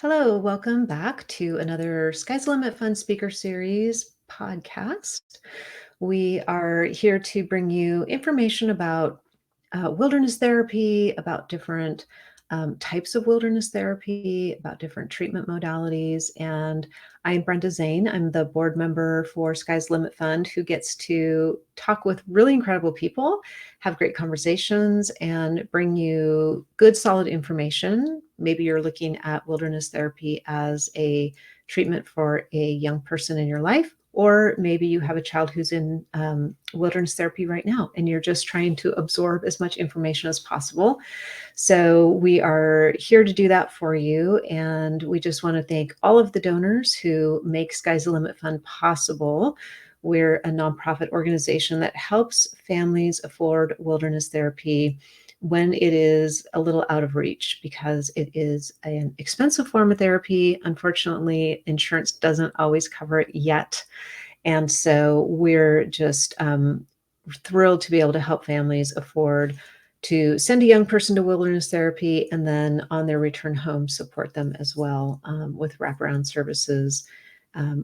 Hello, welcome back to another Sky's the Limit Fun Speaker Series podcast. We are here to bring you information about wilderness therapy, about different types of wilderness therapy, about different treatment modalities. And I'm Brenda Zane. I'm the board member for Sky's the Limit Fund, who gets to talk with really incredible people, have great conversations, and bring you good, solid information. Maybe you're looking at wilderness therapy as a treatment for a young person in your life, or maybe you have a child who's in wilderness therapy right now and you're just trying to absorb as much information as possible. So we are here to do that for you. And we just want to thank all of the donors who make Sky's the Limit Fund possible. We're a nonprofit organization that helps families afford wilderness therapy when it is a little out of reach, because it is an expensive form of therapy. Unfortunately, insurance doesn't always cover it yet. And so we're just thrilled to be able to help families afford to send a young person to wilderness therapy, and then on their return home, support them as well with wraparound services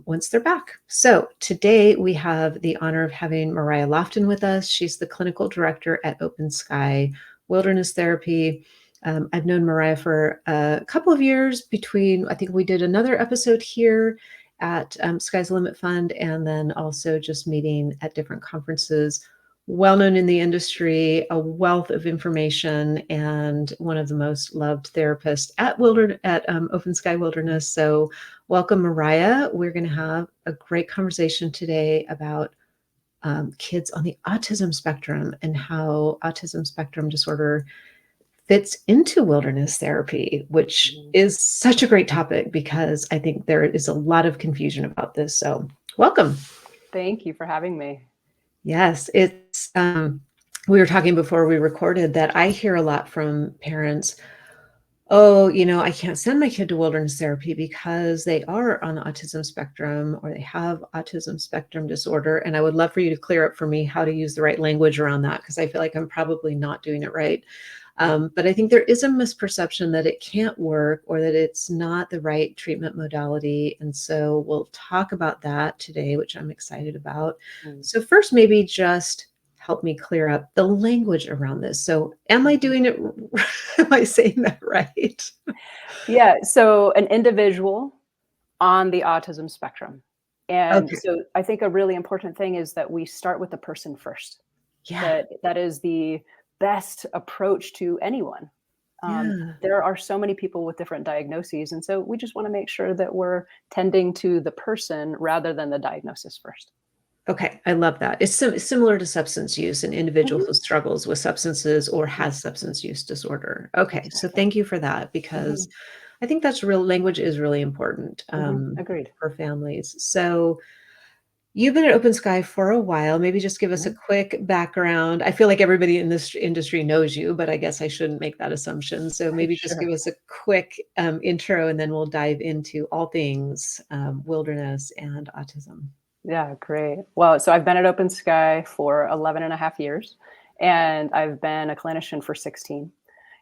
once they're back. So today we have the honor of having Mariah Loftin with us. She's the clinical director at Open Sky Wilderness Therapy. I've known Mariah for a couple of years. I think we did another episode here at Sky's the Limit Fund, and then also just meeting at different conferences. Well known in the industry, a wealth of information, and one of the most loved therapists at Open Sky Wilderness. So welcome, Mariah. We're going to have a great conversation today about kids on the autism spectrum and how autism spectrum disorder fits into wilderness therapy, which is such a great topic because I think there is a lot of confusion about this. So welcome. Thank you for having me. Yes, it's we were talking before we recorded that I hear a lot from parents. Oh, I can't send my kid to wilderness therapy because they are on the autism spectrum or they have autism spectrum disorder. And I would love for you to clear up for me how to use the right language around that, because I feel like I'm probably not doing it right. But I think there is a misperception that it can't work or that it's not the right treatment modality. And so we'll talk about that today, which I'm excited about. So first, maybe just help me clear up the language around this. So am I doing it? Am I saying that right? Yeah. So an individual on the autism spectrum. And Okay. so I think a really important thing is that we start with the person first. Yeah. That is the best approach to anyone. Yeah. There are so many people with different diagnoses. And so we just want to make sure that we're tending to the person rather than the diagnosis first. Okay. I love that. It's similar to substance use, an individual who struggles with substances or has substance use disorder. Okay. So Exactly. thank you for that, because I think language is really important Agreed. for families. So you've been at Open Sky for a while. Maybe just give us a quick background. I feel like everybody in this industry knows you, but I guess I shouldn't make that assumption. So maybe just Sure. give us a quick intro, and then we'll dive into all things wilderness and autism. Yeah, great. Well, so I've been at Open Sky for 11 and a half years, and I've been a clinician for 16.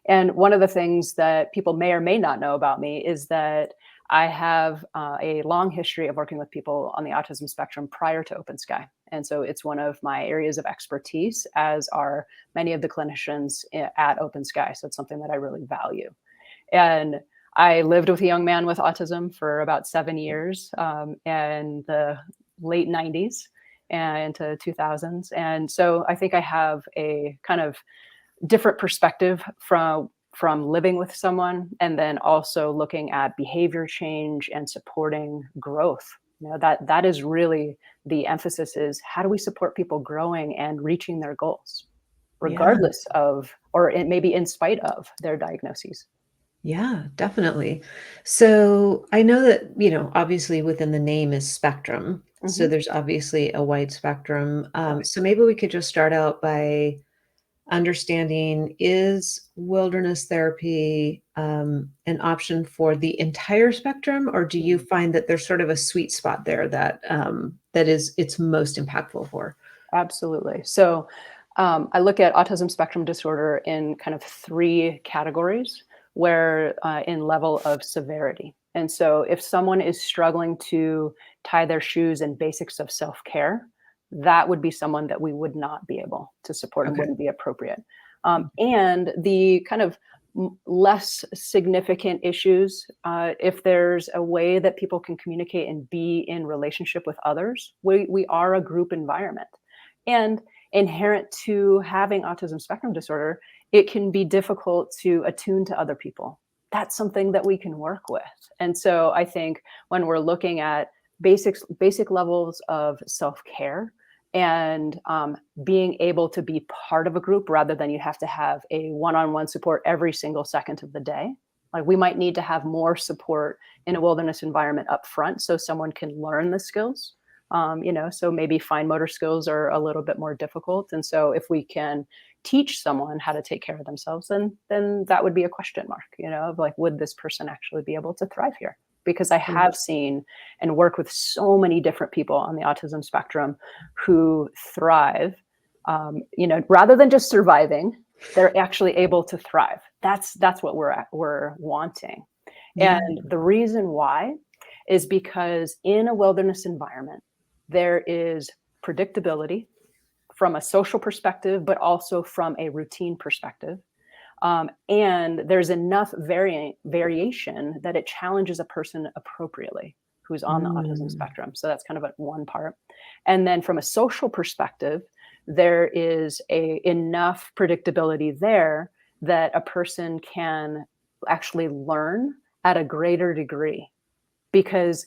And one of the things that people may or may not know about me is that I have a long history of working with people on the autism spectrum prior to Open Sky. And so it's one of my areas of expertise, as are many of the clinicians at Open Sky. So it's something that I really value. And I lived with a young man with autism for about 7 years, and the late 90s and into 2000s. And so I think I have a kind of different perspective from living with someone, and then also looking at behavior change and supporting growth. That is really the emphasis, is how do we support people growing and reaching their goals, Yeah. regardless of, or maybe in spite of, their diagnoses. Yeah, definitely. So I know that, obviously within the name is spectrum. So Mhm. there's obviously a wide spectrum. So maybe we could just start out by understanding, is wilderness therapy an option for the entire spectrum, or do you find that there's sort of a sweet spot there that it's most impactful for? Absolutely. So I look at autism spectrum disorder in kind of three categories, where in level of severity. And so if someone is struggling to tie their shoes and basics of self-care, that would be someone that we would not be able to support and Okay. wouldn't be appropriate. And the kind of less significant issues, if there's a way that people can communicate and be in relationship with others, we are a group environment. And inherent to having autism spectrum disorder, it can be difficult to attune to other people. That's something that we can work with. And so I think when we're looking at basic levels of self-care and being able to be part of a group rather than you have to have a one-on-one support every single second of the day. Like we might need to have more support in a wilderness environment up front so someone can learn the skills. So maybe fine motor skills are a little bit more difficult. And so if we can teach someone how to take care of themselves, then that would be a question mark, of like, would this person actually be able to thrive here? Because I have seen and work with so many different people on the autism spectrum who thrive, rather than just surviving, they're actually able to thrive. That's what we're wanting. Yeah. And the reason why is because in a wilderness environment, there is predictability from a social perspective, but also from a routine perspective. And there's enough variation that it challenges a person appropriately who's on the autism spectrum. So that's kind of one part. And then from a social perspective, there is enough predictability there that a person can actually learn at a greater degree, because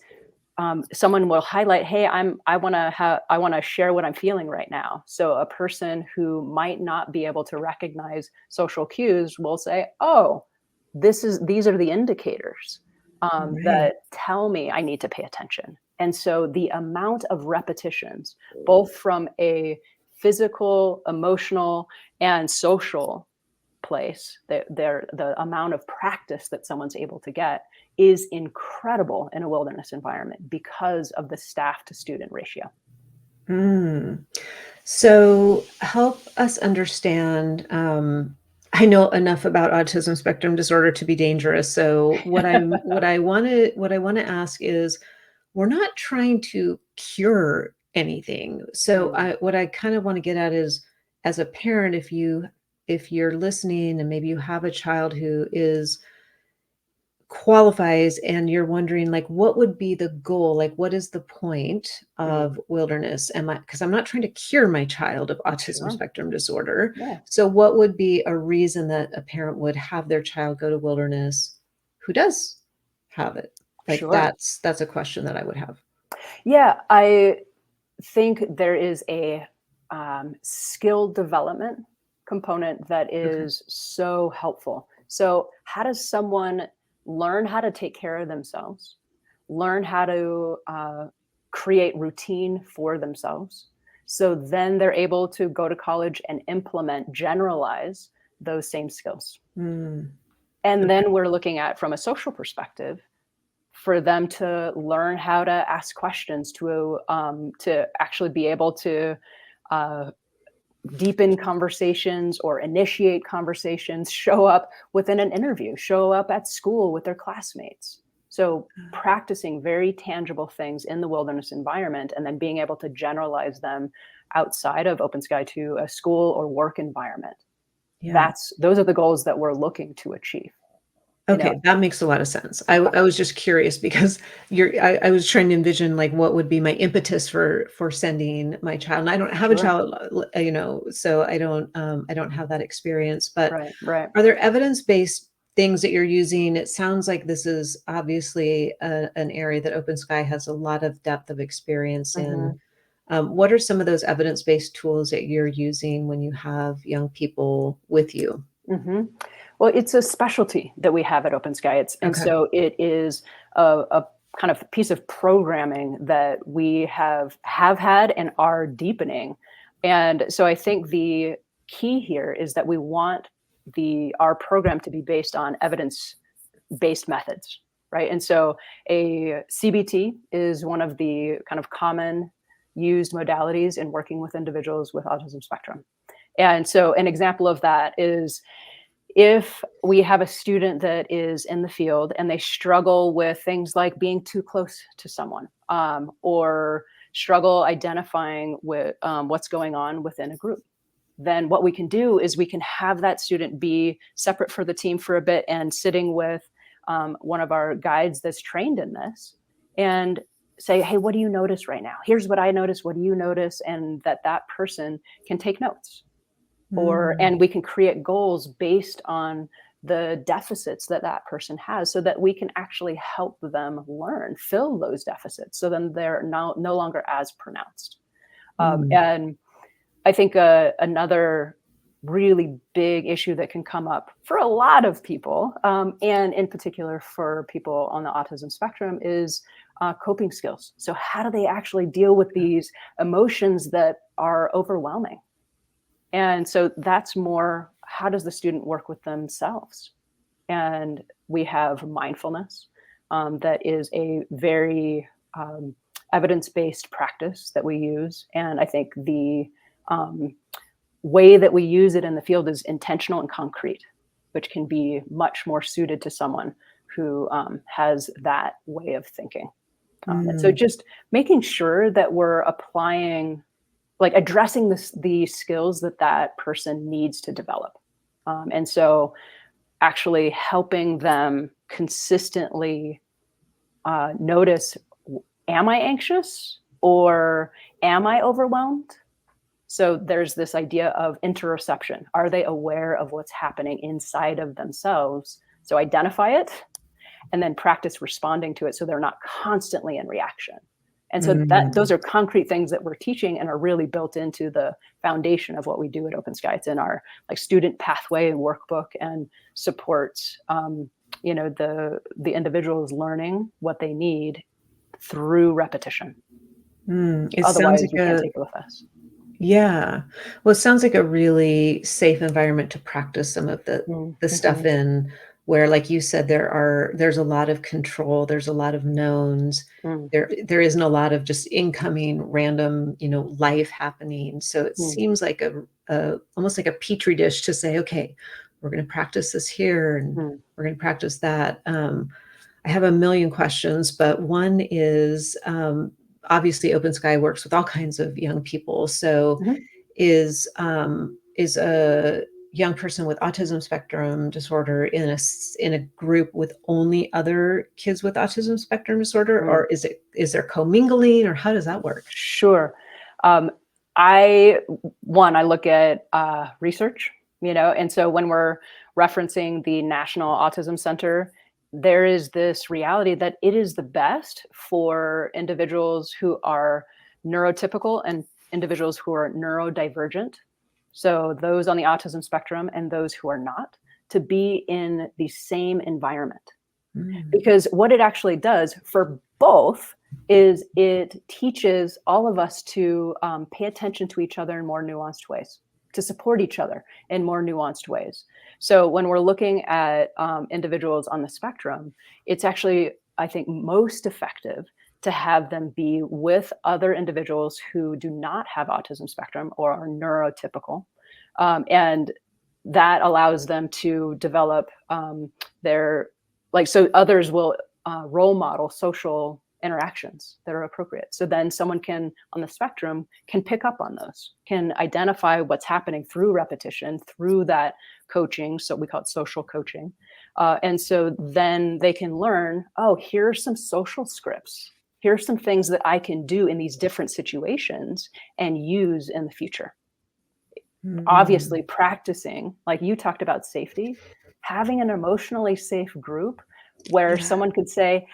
someone will highlight, hey, I want to share what I'm feeling right now. So a person who might not be able to recognize social cues will say, oh, these are the indicators that tell me I need to pay attention. And so the amount of repetitions, both from a physical, emotional, and social place, the amount of practice that someone's able to get is incredible in a wilderness environment because of the staff to student ratio. So help us understand. I know enough about autism spectrum disorder to be dangerous. So what I want to ask is, we're not trying to cure anything. So what I kind of want to get at is, as a parent, if you're listening and maybe you have a child who qualifies and you're wondering, like, what would be the goal? Like, what is the point of wilderness? Because I'm not trying to cure my child of autism Sure. spectrum disorder. Yeah. So what would be a reason that a parent would have their child go to wilderness who does have it? Like, Sure. that's a question that I would have. Yeah, I think there is a skill development component that is so helpful. So how does someone learn how to take care of themselves, learn how to create routine for themselves, so then they're able to go to college and generalize those same skills. And then we're looking at, from a social perspective, for them to learn how to ask questions, to actually be able to deepen conversations or initiate conversations, show up within an interview, show up at school with their classmates. So practicing very tangible things in the wilderness environment and then being able to generalize them outside of Open Sky to a school or work environment. Yeah. Those are the goals that we're looking to achieve. Okay, that makes a lot of sense. I was just curious because I was trying to envision, like, what would be my impetus for sending my child. And I don't have a child, so I don't have that experience. But Right. are there evidence-based things that you're using? It sounds like this is obviously an area that Open Sky has a lot of depth of experience in. What are some of those evidence-based tools that you're using when you have young people with you? Well, it's a specialty that we have at Open Sky. And so it is a kind of piece of programming that we have had and are deepening. And so I think the key here is that we want our program to be based on evidence-based methods, right? And so a CBT is one of the kind of common used modalities in working with individuals with autism spectrum. And so an example of that is if we have a student that is in the field and they struggle with things like being too close to someone, or struggle identifying with what's going on within a group, then what we can do is we can have that student be separate for the team for a bit and sitting with one of our guides that's trained in this, and say, hey, what do you notice right now? Here's what I notice. What do you notice? And that person can take notes, Mm. and we can create goals based on the deficits that person has, so that we can actually help them learn, fill those deficits, so then they're no longer as pronounced. Mm. And I think another really big issue that can come up for a lot of people, and in particular for people on the autism spectrum, is coping skills. So how do they actually deal with these emotions that are overwhelming? And so that's more, how does the student work with themselves? And we have mindfulness, that is a very evidence-based practice that we use. And I think the way that we use it in the field is intentional and concrete, which can be much more suited to someone who has that way of thinking. And so Mm. just making sure that we're applying, like addressing the skills that person needs to develop. And so actually helping them consistently notice, am I anxious or am I overwhelmed? So there's this idea of interoception. Are they aware of what's happening inside of themselves? So identify it and then practice responding to it, so they're not constantly in reaction. And so those Mm. are concrete things that we're teaching and are really built into the foundation of what we do at Open Sky. It's in our like student pathway and workbook, and supports the individuals learning what they need through repetition. It sounds Otherwise, like we can't take it with us. yeah. Well, it sounds like a really safe environment to practice some of the stuff Mm-hmm. in, where, like you said, there's a lot of control, there's a lot of knowns. Mm-hmm. There isn't a lot of just incoming random, life happening. So it seems like a almost like a petri dish to say, okay, we're going to practice this here and Mm-hmm. we're going to practice that. I have a million questions, but one is, obviously Open Sky works with all kinds of young people. So Mm-hmm. is a young person with autism spectrum disorder in a group with only other kids with autism spectrum disorder, Mm-hmm. or is there commingling, or how does that work? Sure. Um, I look at research, and so when we're referencing the National Autism Center, there is this reality that it is the best for individuals who are neurotypical and individuals who are neurodivergent. So those on the autism spectrum and those who are not, to be in the same environment. Mm. Because what it actually does for both is it teaches all of us to pay attention to each other in more nuanced ways, to support each other in more nuanced ways. So when we're looking at individuals on the spectrum, it's actually, I think, most effective to have them be with other individuals who do not have autism spectrum or are neurotypical. And that allows them to develop their, like, so others will role model social interactions that are appropriate. So then someone on the spectrum, can pick up on those, can identify what's happening through repetition, through that coaching. So we call it social coaching. And so then they can learn, oh, here are some social scripts. Here are some things that I can do in these different situations and use in the future. Mm. Obviously, practicing, like you talked about safety, having an emotionally safe group where Yeah. someone could say,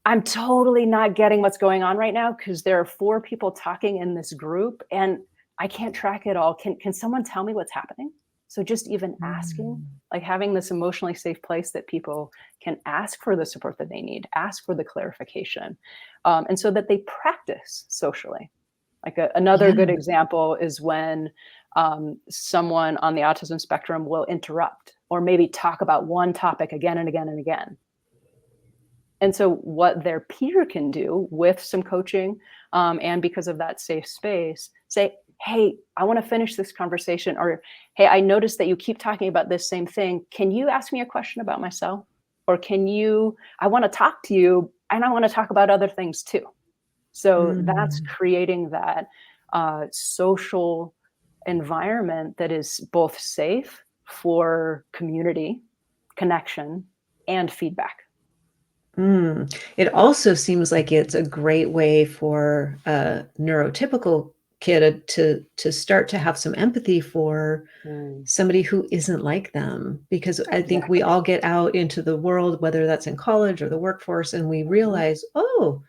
I'm totally not getting what's going on right now because there are 4 people talking in this group and I can't track it all. Can someone tell me what's happening? So just even asking, Mm. like having this emotionally safe place that people can ask for the support that they need, ask for the clarification, and so that they practice socially. Like another good Yeah. example is when someone on the autism spectrum will interrupt or maybe talk about one topic again and again and again. And so, what their peer can do with some coaching, and because of that safe space, say, hey, I want to finish this conversation, or hey, I noticed that you keep talking about this same thing. Can you ask me a question about myself? Or I want to talk to you and I want to talk about other things too. So that's Mm. creating that social environment that is both safe for community, connection, and feedback. Mm. It also seems like it's a great way for a neurotypical kid to start to have some empathy for Mm, somebody who isn't like them, because I think we exactly. all get out into the world, whether that's in college or the workforce, and we Hmm. realize, "Oh,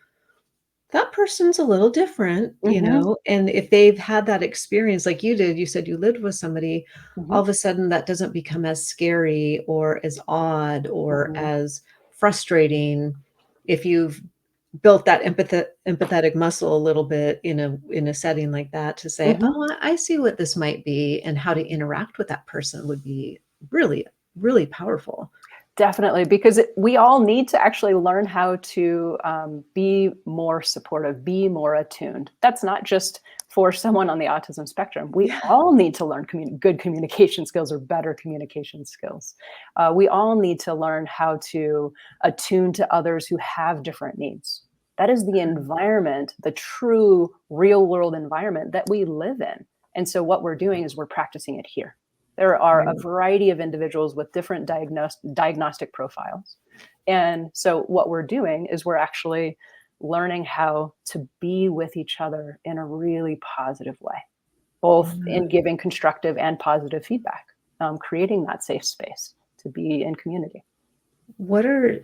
that person's a little different," Hmm. and if they've had that experience like you did, you said you lived with somebody, all Hmm. of a sudden that doesn't become as scary or as odd or Hmm. as frustrating if you've built that empathetic muscle a little bit in a setting like that to say, Hmm. "Oh, I see what this might be," and how to interact with that person would be really, really powerful. Definitely, because we all need to actually learn how to be more supportive, be more attuned. That's not just for someone on the autism spectrum. We Yeah. all need to learn good communication skills or better communication skills. We all need to learn how to attune to others who have different needs. That is the environment, the true real world environment that we live in. And so, what we're doing is we're practicing it here. There are a Right. variety of individuals with different diagnostic profiles. And so what we're doing is we're actually learning how to be with each other in a really positive way, both Yeah. in giving constructive and positive feedback, creating that safe space to be in community.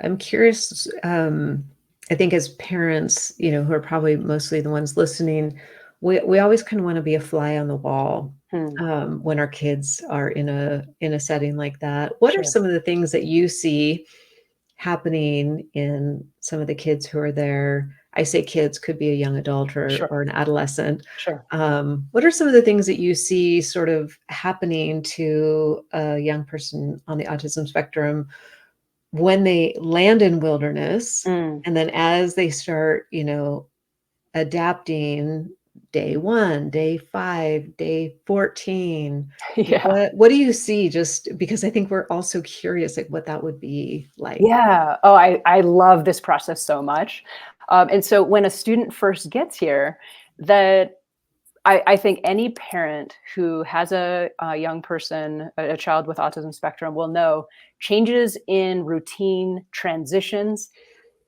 I'm curious, I think as parents, who are probably mostly the ones listening, we always kind of want to be a fly on the wall Hmm, when our kids are in a setting like that. What are sure, some of the things that you see happening in some of the kids who are there? I say kids, could be a young adult sure, or an adolescent. sure. What are some of the things that you see sort of happening to a young person on the autism spectrum when they land in wilderness, Mm, and then as they start, adapting day 1, day 5, day 14, yeah. what do you see? Just because I think we're all so curious, like, what that would be like. Yeah. Oh, I love this process so much. And so when a student first gets here, that I think any parent who has a young person, a child with autism spectrum, will know changes in routine transitions,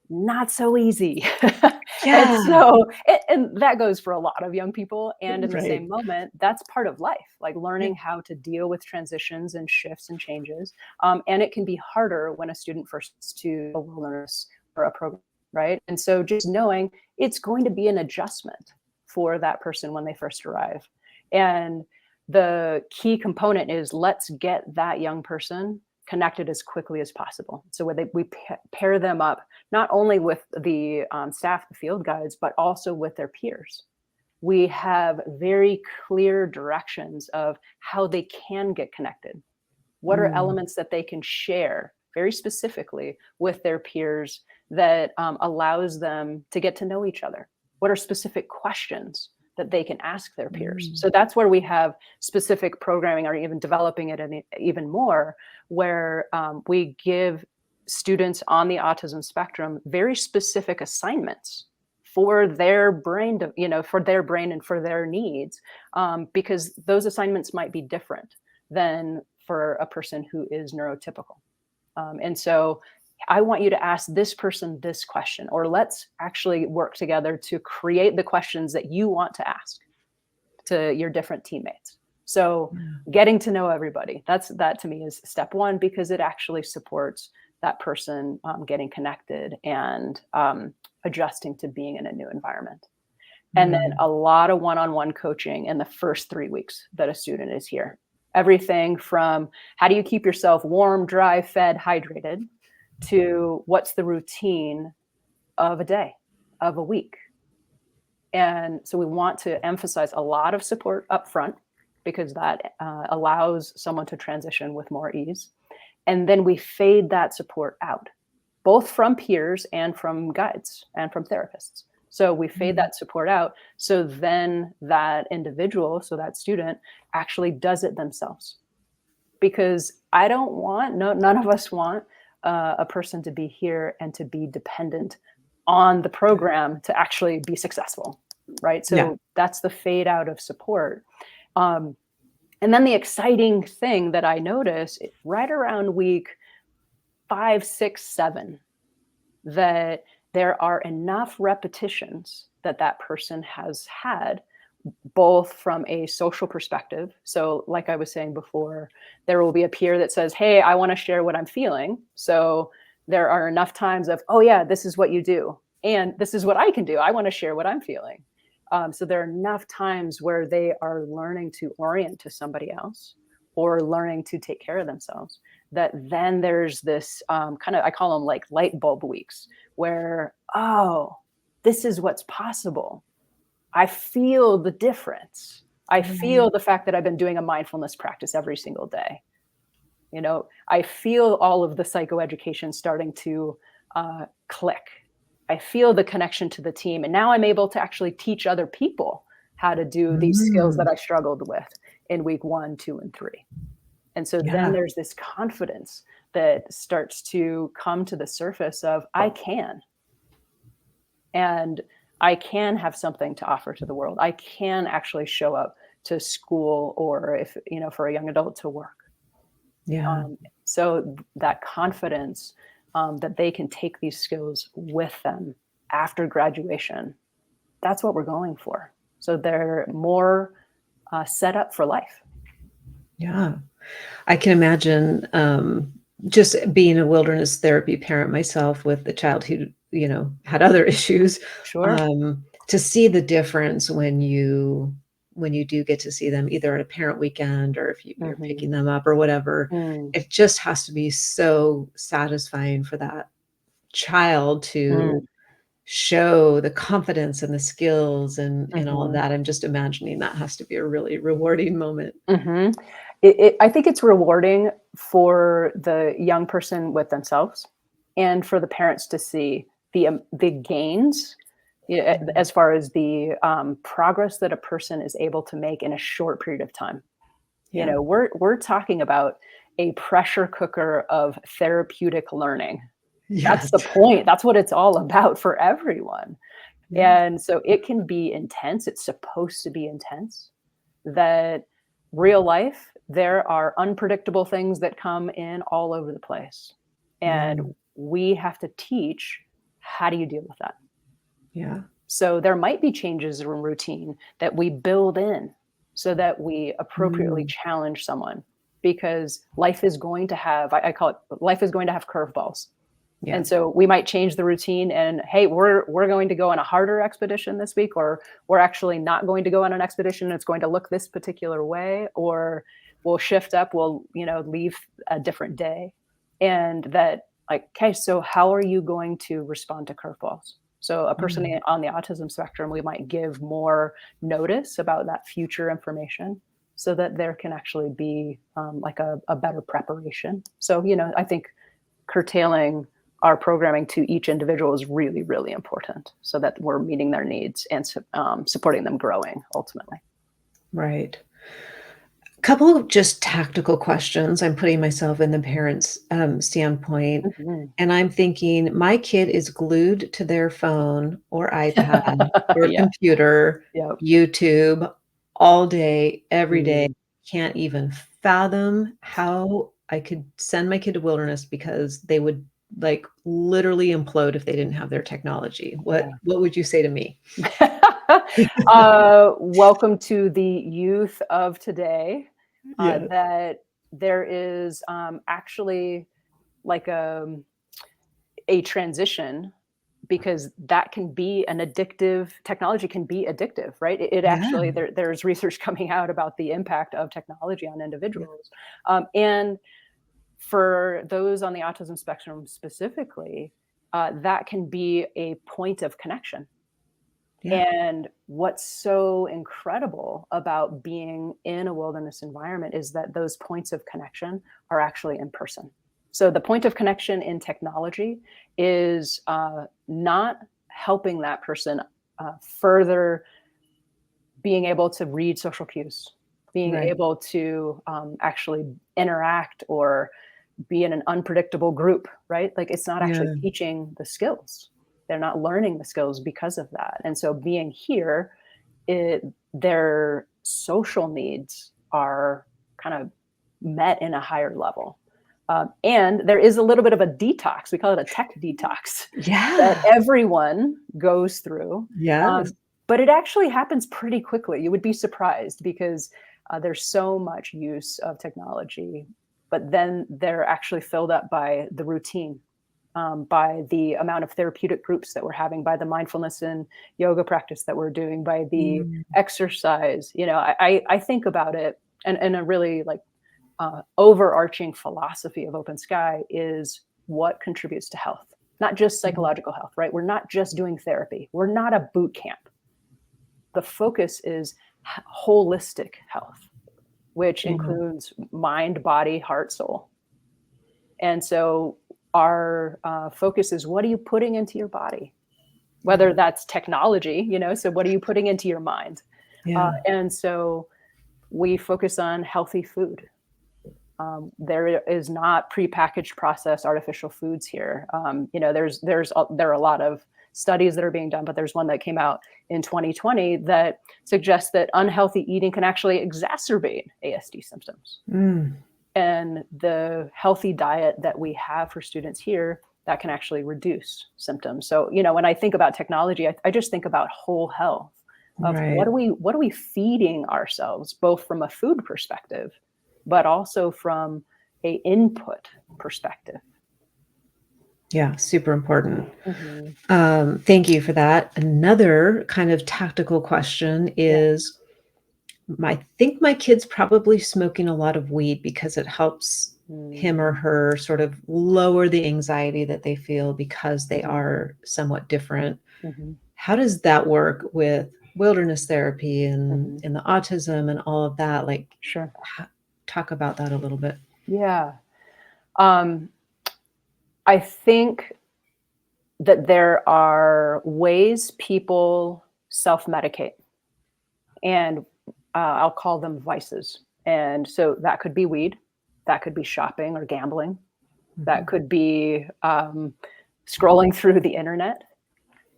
not so easy. And Yeah, so, and that goes for a lot of young people. And in the right. same moment, that's part of life, like Yeah. learning how to deal with transitions and shifts and changes. And it can be harder when a student first to a wilderness or a program, right? And so just knowing it's going to be an adjustment for that person when they first arrive. And the key component is let's get that young person connected as quickly as possible. So we pair them up not only with the staff, the field guides, but also with their peers. We have very clear directions of how they can get connected. What are Mm, elements that they can share very specifically with their peers that allows them to get to know each other? What are specific questions that they can ask their peers? mm, So that's where we have specific programming, or even developing it even more, where we give students on the autism spectrum very specific assignments for their brain, for their brain and for their needs, because those assignments might be different than for a person who is neurotypical. And so I want you to ask this person this question, or let's actually work together to create the questions that you want to ask to your different teammates. So yeah. getting to know everybody, that to me is step one, because it actually supports that person getting connected and adjusting to being in a new environment. And then Mm, a lot of one-on-one coaching in the first 3 weeks that a student is here. Everything from how do you keep yourself warm, dry, fed, hydrated, to what's the routine of a day, of a week. And so we want to emphasize a lot of support up front, because that allows someone to transition with more ease. And then we fade that support out, both from peers and from guides and from therapists. So we fade Mhm. that support out. So then that individual, so that student actually does it themselves. Because I don't want, no, none of us want a person to be here and to be dependent on the program to actually be successful, right? Yeah. So that's the fade out of support. Um, and then the exciting thing that I notice right around week 5, 6, 7, that there are enough repetitions that that person has had, both from a social perspective. So, like I was saying before, there will be a peer that says, "Hey, I want to share what I'm feeling." So, there are enough times of, "Oh, yeah, this is what you do. And this is what I can do. I want to share what I'm feeling." So, there are enough times where they are learning to orient to somebody else or learning to take care of themselves. That then there's this kind of, I call them like light bulb weeks, where, oh, this is what's possible. I feel the difference. I Right. feel the fact that I've been doing a mindfulness practice every single day. I feel all of the psychoeducation starting to click. I feel the connection to the team. And now I'm able to actually teach other people how to do these skills that Mm. I struggled with in week 1, 2, and 3. And so then Yeah. there's this confidence that starts to come to the surface of I can. And I can have something to offer to the world. I can actually show up to school, or if, for a young adult to work. Yeah. So that confidence, that they can take these skills with them after graduation, that's what we're going for. So they're more set up for life. Yeah. I can imagine, just being a wilderness therapy parent myself with a child who, had other issues, Sure. to see the difference when you do get to see them either at a parent weekend or if you're Hmm. picking them up or whatever, Mm. it just has to be so satisfying for that child Mm. to show the confidence and the skills and all of Hmm. that. I'm just imagining that has to be a really rewarding moment. Hmm. I think it's rewarding for the young person with themselves, and for the parents to see the gains, Yeah. as far as the progress that a person is able to make in a short period of time. Yeah. We're talking about a pressure cooker of therapeutic learning. That's the Yes. point. That's what it's all about for everyone. Yeah. And so it can be intense. It's supposed to be intense. That real life, there are unpredictable things that come in all over the place. Yeah. And we have to teach, how do you deal with that? Yeah. So there might be changes in routine that we build in so that we appropriately Mm. challenge someone, because life is going to have, I call it, life is going to have curveballs. Yeah. And so we might change the routine and, hey, we're going to go on a harder expedition this week, or we're actually not going to go on an expedition. It's going to look this particular way, or we'll shift up, we'll, leave a different day. And that, like, okay, so how are you going to respond to curveballs? So a person Yeah. on the autism spectrum, we might give more notice about that future information so that there can actually be like a better preparation. So, I think curtailing our programming to each individual is really, really important so that we're meeting their needs and supporting them growing ultimately. Right. Couple of just tactical questions. I'm putting myself in the parent's, standpoint, Mhm. and I'm thinking, my kid is glued to their phone or iPad or Yeah. computer, Yep. YouTube all day, every day. Mm. Can't even fathom how I could send my kid to wilderness because they would, like, literally implode if they didn't have their technology. What would you say to me? Welcome to the youth of today. Yes. That there is actually like a transition, because that can be an addictive, technology can be addictive, right? It Yeah. actually, there's research coming out about the impact of technology on individuals. And for those on the autism spectrum specifically, that can be a point of connection. Yeah. And what's so incredible about being in a wilderness environment is that those points of connection are actually in person. So the point of connection in technology is not helping that person further being able to read social cues, being Right. able to actually interact or be in an unpredictable group, right? Like it's not actually Yeah. teaching the skills. They're not learning the skills because of that. And so being here, their social needs are kind of met in a higher level. And there is a little bit of a detox. We call it a tech detox that Yeah. everyone goes through. Yes. But it actually happens pretty quickly. You would be surprised because there's so much use of technology, but then they're actually filled up by the routine, by the amount of therapeutic groups that we're having, by the mindfulness and yoga practice that we're doing, by the Mm. exercise. I think about it, and a really like overarching philosophy of Open Sky is what contributes to health, not just Mhm. psychological health, right? We're not just doing therapy. We're not a boot camp. The focus is holistic health, which Yeah. includes mind, body, heart, soul. And so our focus is what are you putting into your body? Whether Yeah. that's technology, so what are you putting into your mind? Yeah. And so we focus on healthy food. There is not prepackaged processed artificial foods here. There are a lot of studies that are being done, but there's one that came out in 2020 that suggests that unhealthy eating can actually exacerbate ASD symptoms. Mm. And the healthy diet that we have for students here, that can actually reduce symptoms. So, when I think about technology, I just think about whole health of Right. what are we feeding ourselves, both from a food perspective, but also from a input perspective. Yeah, super important. Mhm. Thank you for that. Another kind of tactical question Yeah. is I think my kid's probably smoking a lot of weed because it helps Mm, him or her sort of lower the anxiety that they feel because they mhm, are somewhat different. mhm, How does that work with wilderness therapy and mhm. the autism and all of that? Like, Sure. talk about that a little bit. Yeah. Um, I think that there are ways people self-medicate, and I'll call them vices. And so that could be weed, that could be shopping or gambling, that Mhm. could be scrolling through the internet,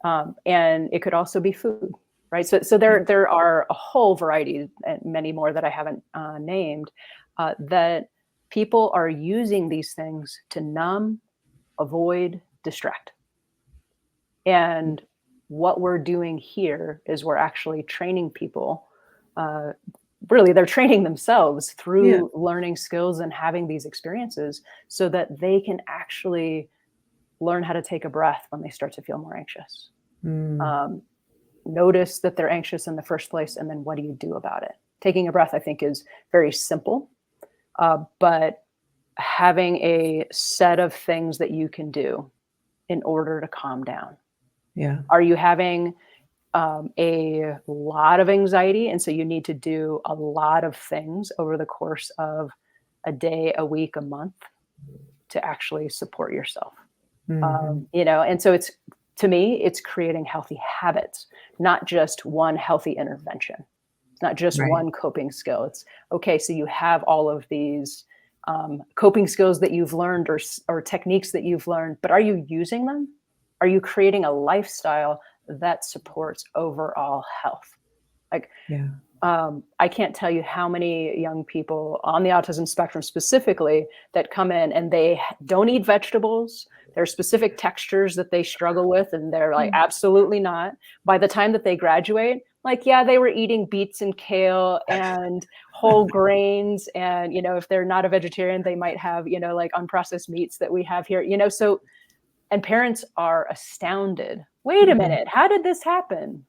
and it could also be food, right? So Yeah. there are a whole variety, and many more that I haven't named, that people are using these things to numb, avoid, distract. And what we're doing here is we're actually training people. Uh, Really, they're training themselves Yeah. through learning skills and having these experiences so that they can actually learn how to take a breath when they start to feel more anxious. Mm. Um, Notice that they're anxious in the first place, and then what do you do about it? Taking a breath, I think, is very simple, but having a set of things that you can do in order to calm down. Yeah. Are you having a lot of anxiety? And so you need to do a lot of things over the course of a day, a week, a month to actually support yourself. Mhm. And so to me, it's creating healthy habits, not just one healthy intervention. It's not just Right. one coping skill. It's okay. So you have all of these coping skills that you've learned or techniques that you've learned, but are you using them? Are you creating a lifestyle that supports overall health? Like, Yeah. I can't tell you how many young people on the autism spectrum specifically that come in and they don't eat vegetables. There are specific textures that they struggle with, and they're like, Mm. absolutely not. By the time that they graduate, like, yeah, they were eating beets and kale and whole grains. And, if they're not a vegetarian, they might have, like unprocessed meats that we have here, so, and parents are astounded. Wait a Mhm. minute, how did this happen?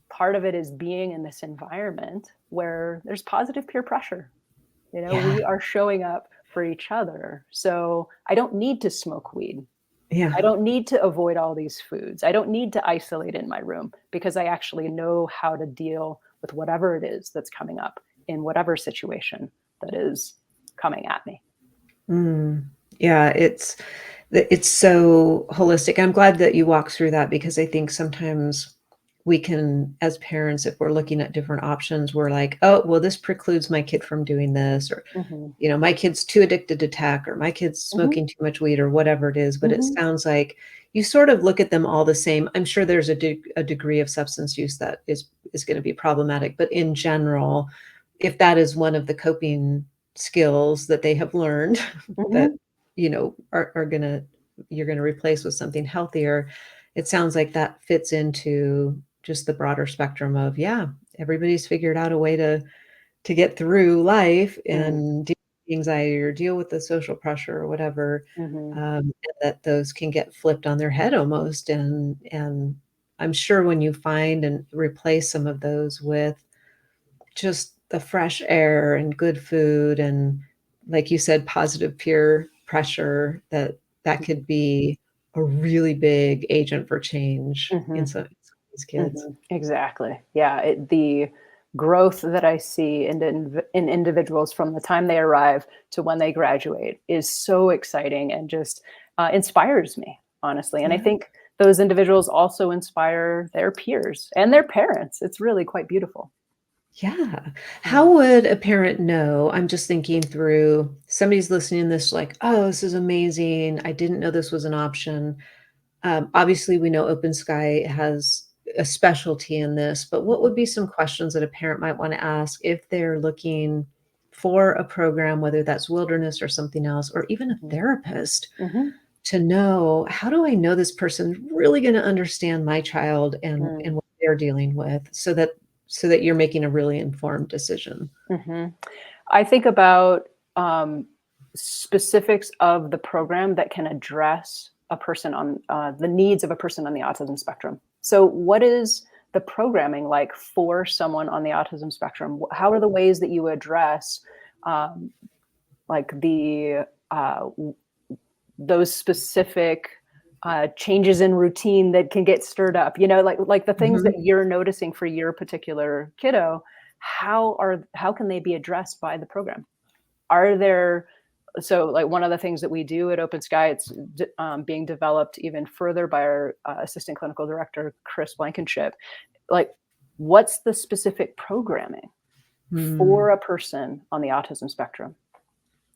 Part of it is being in this environment where there's positive peer pressure. Yeah. We are showing up for each other. So I don't need to smoke weed. I Yeah. don't need to avoid all these foods. I don't need to isolate in my room because I actually know how to deal with whatever it is that's coming up in whatever situation that is coming at me. Mm. Yeah, It's so holistic. I'm glad that you walked through that because I think sometimes we can, as parents, if we're looking at different options, we're like, "Oh, well, this precludes my kid from doing this," or, Mhm. my kid's too addicted to tech, or my kid's Mhm. smoking too much weed, or whatever it is. But it Mhm. sounds like you sort of look at them all the same. I'm sure there's a degree of substance use that is going to be problematic, but in general, if that is one of the coping skills that they have learned that Mhm. are gonna you're gonna replace with something healthier, it sounds like that fits into just the broader spectrum of, yeah, everybody's figured out a way to get through life Mm. and deal with the anxiety or deal with the social pressure or whatever, Mhm. and that those can get flipped on their head almost, and I'm sure when you find and replace some of those with just the fresh air and good food and, like you said, positive peer pressure, that Mhm. could be a really big agent for change in Mhm. some of these kids. Mhm. Exactly. Yeah, the growth that I see in individuals from the time they arrive to when they graduate is so exciting and just inspires me, honestly. And I Yeah. think those individuals also inspire their peers and their parents. It's really quite beautiful. Yeah. Yeah. How would a parent know? I'm just thinking through somebody's listening to this like, "Oh, this is amazing. I didn't know this was an option." Obviously, we know Open Sky has a specialty in this, but what Mhm. would be some questions that a parent might want to ask if they're looking for a program, whether that's wilderness or something else, or even a Mhm. therapist, Mhm. to know how do I know this person's really going to understand my child and Mm. what they're dealing with, so that you're making a really informed decision. Mhm. I think about specifics of the program that can address a person on the needs of a person on the autism spectrum. So, what is the programming like for someone on the autism spectrum? How are the ways that you address um, like those specific changes in routine that can get stirred up? You know, like the things that Mhm. you're noticing for your particular kiddo. How can they be addressed by the program? Are there so like one of the things that we do at Open Sky, it's being developed even further by our assistant clinical director, Chris Blankenship. Like, what's the specific programming Mm. for a person on the autism spectrum?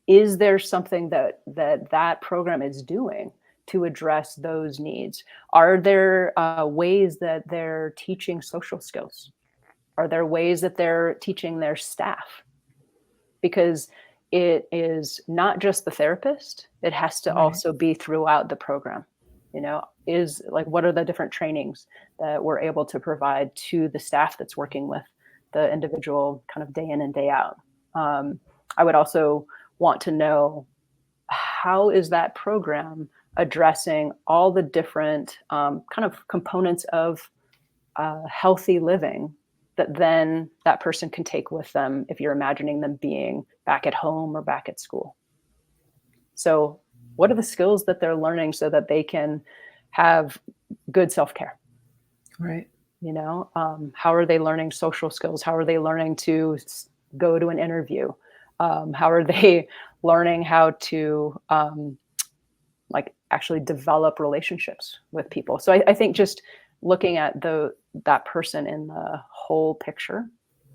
Is there something that program is doing to address those needs? Are there ways that they're teaching social skills? Are there ways that they're teaching their staff? Because it is not just the therapist, it has to Right. also be throughout the program. You know, is like what are the different trainings that we're able to provide to the staff that's working with the individual kind of day in and day out? Um, I would also want to know how is that program addressing all the different kind of components of healthy living that then that person can take with them if you're imagining them being back at home or back at school. So, what are the skills that they're learning so that they can have good self care? Right. You know, how are they learning social skills? How are they learning to go to an interview? How are they learning how to like actually develop relationships with people? So I think just looking at that person in the whole picture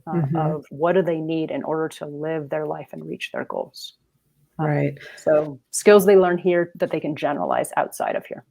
Mhm. of what do they need in order to live their life and reach their goals. Right. So skills they learn here that they can generalize outside of here.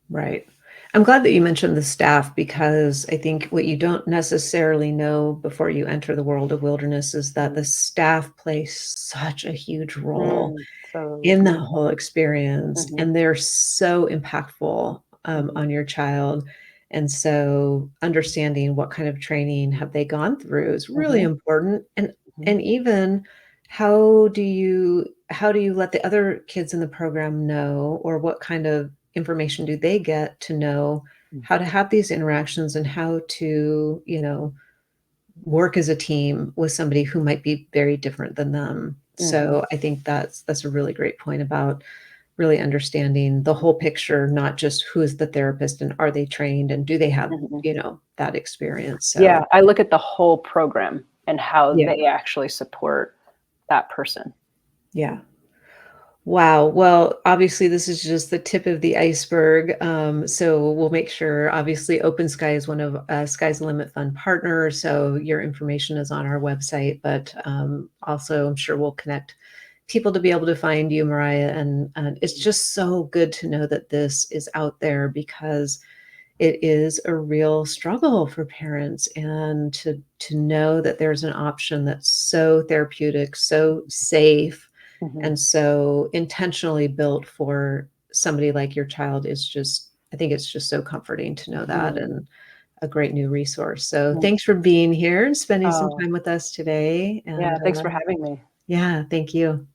Right. I'm glad that you mentioned the staff because I think what you don't necessarily know before you enter the world of wilderness is that Mm. the staff plays such a huge role So in that true. whole experience, Hmm. and they're so impactful, Hmm. on your child, and so understanding what kind of training have they gone through is really Hmm. important, Hmm. and even how do you let the other kids in the program know, or what kind of information do they get to know how to have these interactions and how to, work as a team with somebody who might be very different than them. Hmm. So I think that's a really great point about really understanding the whole picture, not just who is the therapist and are they trained and do they have, Hmm. that experience. Yeah, So I look at the whole program and how yeah, they actually support that person. yeah. Wow. Well, obviously, this is just the tip of the iceberg. So we'll make sure, obviously, Open Sky is one of Sky's the Limit Fund partners. So your information is on our website, but also I'm sure we'll connect people to be able to find you, Mariah. And it's just so good to know that this is out there because it is a real struggle for parents and to know that there's an option that's so therapeutic, so safe, Mhm. and so intentionally built for somebody like your child is just I think it's just so comforting to know that Mhm. and a great new resource. So Mm. thanks for being here and spending some Oh, time with us today. yeah, And thanks for having me. yeah, thank you.